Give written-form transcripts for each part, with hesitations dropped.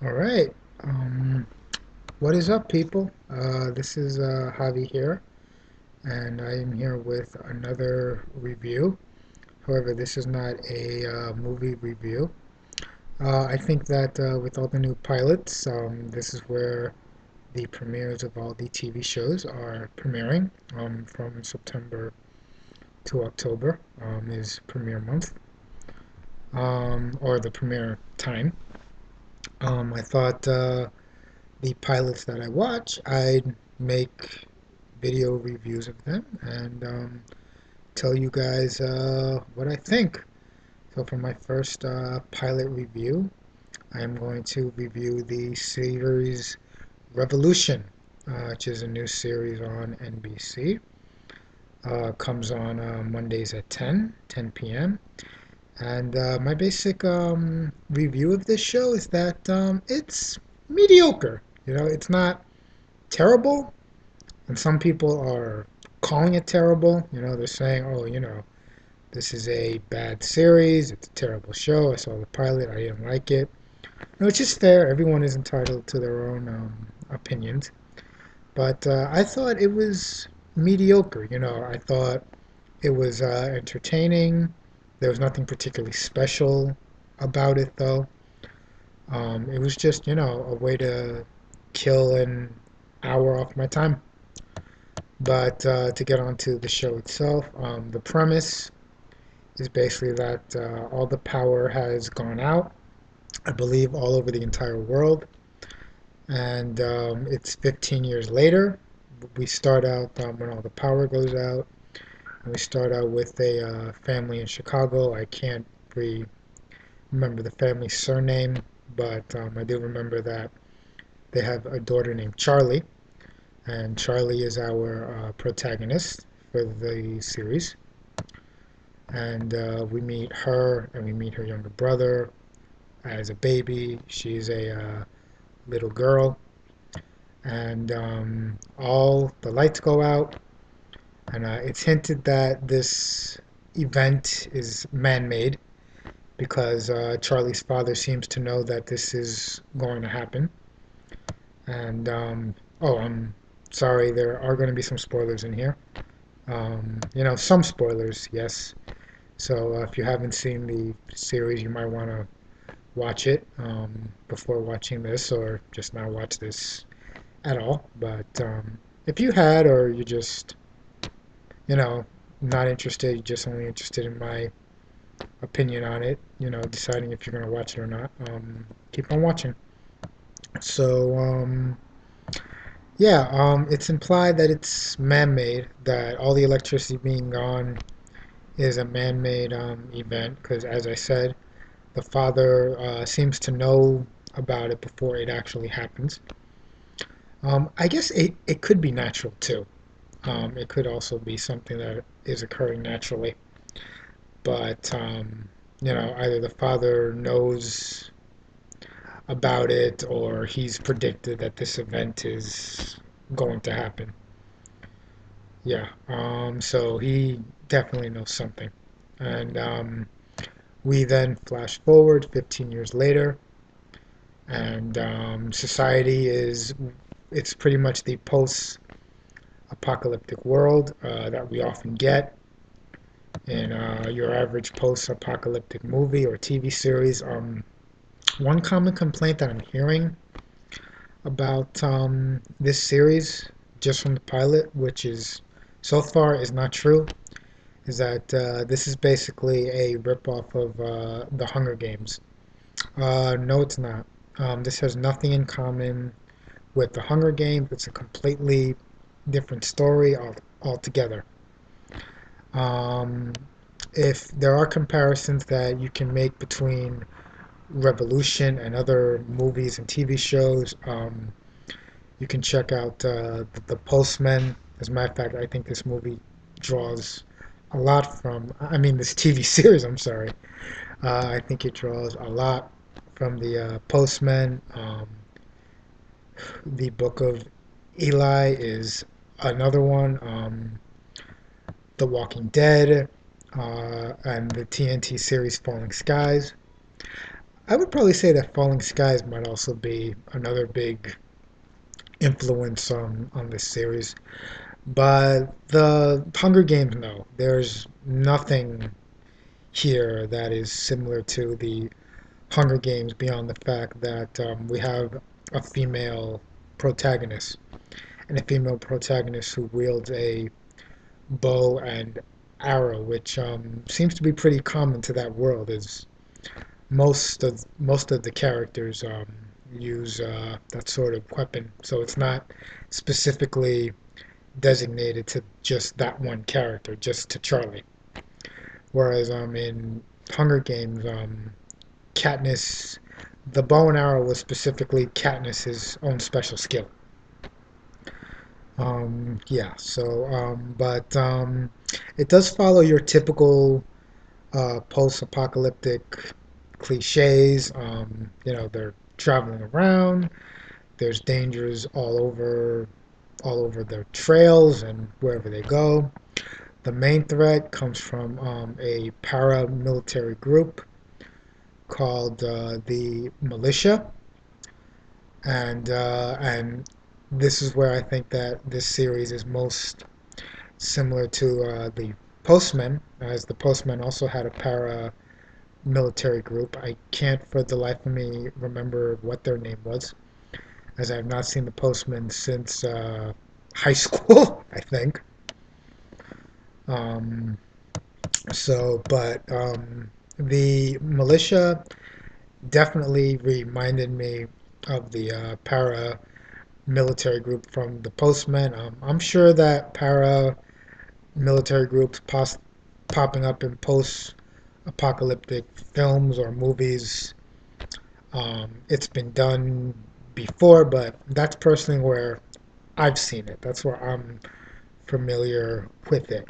All right. What is up, people? This is Javi here, and I am here with another review. However, this is not a movie review. I think that with all the new pilots, this is where the premieres of all the TV shows are premiering from September to October is premiere month or the premiere time. I thought the pilots that I watch, I'd make video reviews of them and tell you guys what I think. So for my first pilot review, I am going to review the series Revolution, which is a new series on NBC. Comes on Mondays at 10 p.m. And my basic review of this show is that it's mediocre. It's not terrible, and some people are calling it terrible. They're saying, oh, this is a bad series. It's a terrible show. I saw the pilot. I didn't like it. No, it's just fair. Everyone is entitled to their own opinions. But I thought it was mediocre. I thought it was entertaining. There was nothing particularly special about it, though. It was just, a way to kill an hour off my time. But to get on to the show itself, the premise is basically that all the power has gone out, I believe, all over the entire world. And it's 15 years later. We start out when all the power goes out. And we start out with a family in Chicago. I can't remember the family's surname, but I do remember that they have a daughter named Charlie. And Charlie is our protagonist for the series. And we meet her and we meet her younger brother as a baby. She's a little girl, and all the lights go out, and it's hinted that this event is man-made because Charlie's father seems to know that this is going to happen. And oh, I'm sorry, there are going to be some spoilers in here. Some spoilers, yes. So if you haven't seen the series, you might want to watch it before watching this, or just not watch this at all. But if you had, or you just, you know, not interested, you're just only interested in my opinion on it, deciding if you're going to watch it or not, keep on watching. So, yeah, it's implied that it's man-made, that all the electricity being gone is a man-made event, because as I said, the father seems to know about it before it actually happens. I guess it could be natural too. It could also be something that is occurring naturally. But, either the father knows about it or he's predicted that this event is going to happen. Yeah, so he definitely knows something. And we then flash forward 15 years later, and society it's pretty much the post-apocalyptic world that we often get in your average post-apocalyptic movie or TV series. One common complaint that I'm hearing about this series, just from the pilot, which is so far is not true, is that this is basically a ripoff of the Hunger Games. No, it's not. This has nothing in common with the Hunger Games. It's a completely different story altogether. Um, if there are comparisons that you can make between Revolution and other movies and TV shows, you can check out The Postman. As a matter of fact, I think this movie draws a lot from, I mean, this TV series, I'm sorry. I think it draws a lot from the Postman. The Book of Eli is another one. The Walking Dead, and the TNT series Falling Skies. I would probably say that Falling Skies might also be another big influence on this series. But the Hunger Games, no. There's nothing here that is similar to the Hunger Games beyond the fact that we have a female protagonist and a female protagonist who wields a bow and arrow, which seems to be pretty common to that world. Is most of the characters use that sort of weapon, so it's not specifically designated to just that one character, just to Charlie. Whereas in Hunger Games, Katniss, the bow and arrow was specifically Katniss's own special skill. Yeah, so but it does follow your typical post-apocalyptic cliches. They're traveling around. There's dangers all over their trails and wherever they go. The main threat comes from a paramilitary group called the Militia, and this is where I think that this series is most similar to the Postmen, as the Postmen also had a paramilitary group. I can't for the life of me remember what their name was, as I have not seen the Postmen since high school, I think. Um, but the militia definitely reminded me of the paramilitary group from the Postmen. I'm sure that paramilitary groups popping up in post-apocalyptic films or movies. It's been done before, but that's personally where I've seen it. That's where I'm familiar with it.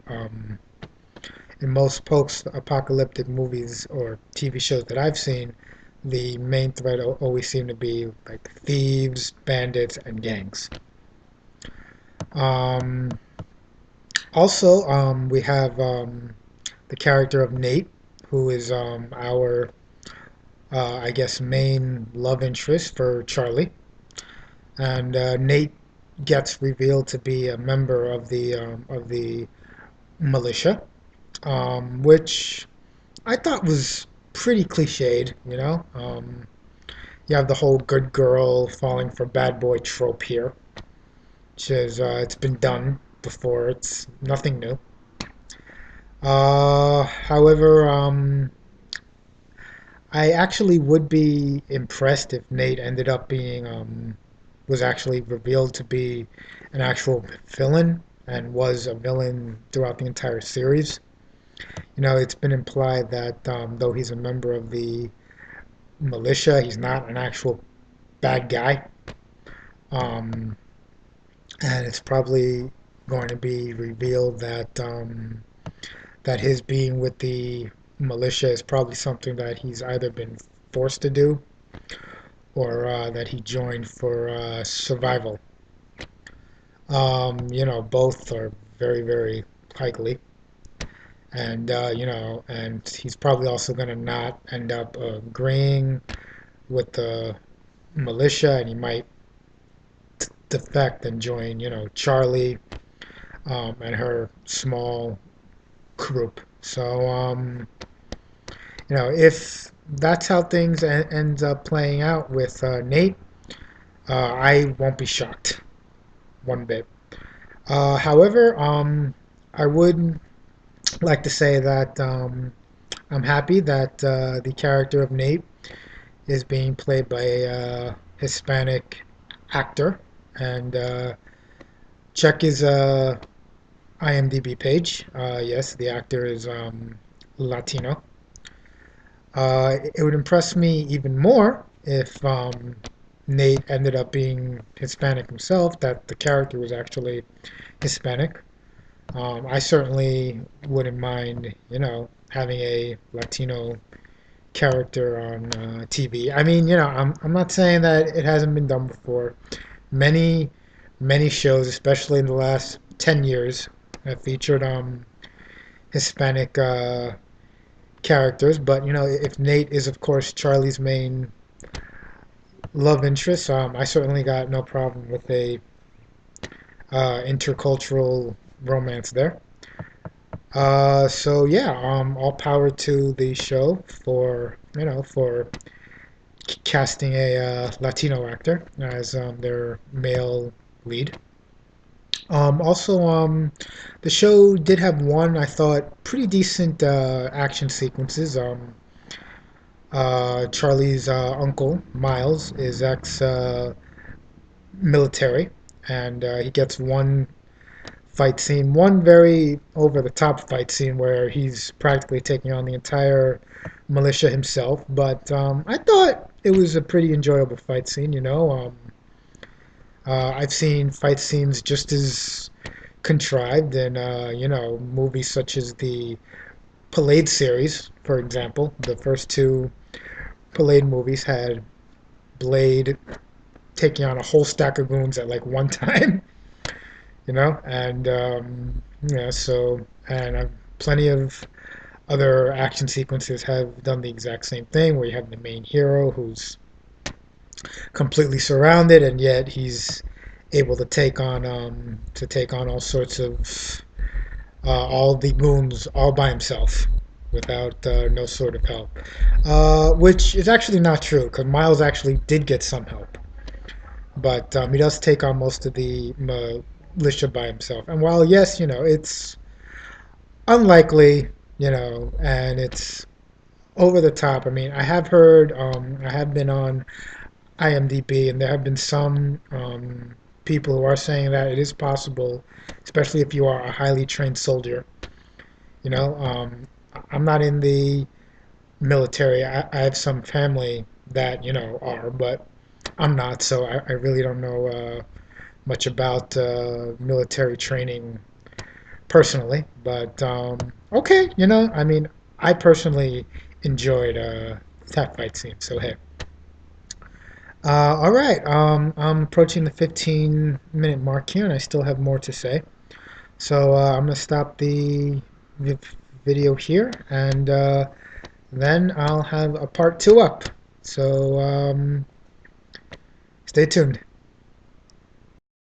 In most post-apocalyptic movies or TV shows that I've seen, the main threat always seem to be like thieves, bandits, and gangs. Um, Also, we have the character of Nate, who is our, I guess, main love interest for Charlie. And Nate gets revealed to be a member of the militia, which I thought was pretty cliched. You have the whole good girl falling for bad boy trope here, which is it's been done before. It's nothing new. However, I actually would be impressed if Nate ended up being was actually revealed to be an actual villain and was a villain throughout the entire series. It's been implied that though he's a member of the militia, he's not an actual bad guy. Um, and it's probably going to be revealed that his being with the militia is probably something that he's either been forced to do or that he joined for survival. Both are very, very likely. And, and he's probably also going to not end up agreeing with the militia, and he might defect and join, Charlie and her small group. So, if that's how things ends up playing out with Nate, I won't be shocked one bit. However, I would like to say that I'm happy that the character of Nate is being played by a Hispanic actor, and check his IMDb page. Yes, the actor is Latino. It would impress me even more if Nate ended up being Hispanic himself, that the character was actually Hispanic. I certainly wouldn't mind, having a Latino character on TV. I mean, I'm not saying that it hasn't been done before. Many, many shows, especially in the last 10 years, have featured Hispanic characters, but you know, if Nate is of course Charlie's main love interest, I certainly got no problem with a intercultural romance there. So yeah, all power to the show for for casting a Latino actor as their male lead. Also, the show did have one I thought pretty decent action sequences. Charlie's uncle Miles is ex-military, and he gets one fight scene, one very over the top fight scene where he's practically taking on the entire militia himself. But I thought it was a pretty enjoyable fight scene. I've seen fight scenes just as contrived in movies such as the Blade series, for example. The first two Blade movies had Blade taking on a whole stack of goons at like one time, and plenty of other action sequences have done the exact same thing, where you have the main hero who's completely surrounded, and yet he's able to take on all sorts of all the goons all by himself without no sort of help, which is actually not true because Miles actually did get some help, but he does take on most of the militia by himself. And while yes, it's unlikely, and it's over the top. I mean, I have heard, I have been on IMDb, and there have been some people who are saying that it is possible, especially if you are a highly trained soldier. You know, I'm not in the military. I have some family that are, but I'm not, so I really don't know much about military training personally. But okay, I mean, I personally enjoyed that fight scene. So hey. All right. I'm approaching the 15-minute mark here, and I still have more to say. So I'm gonna stop the video here, and then I'll have a part two up. So stay tuned.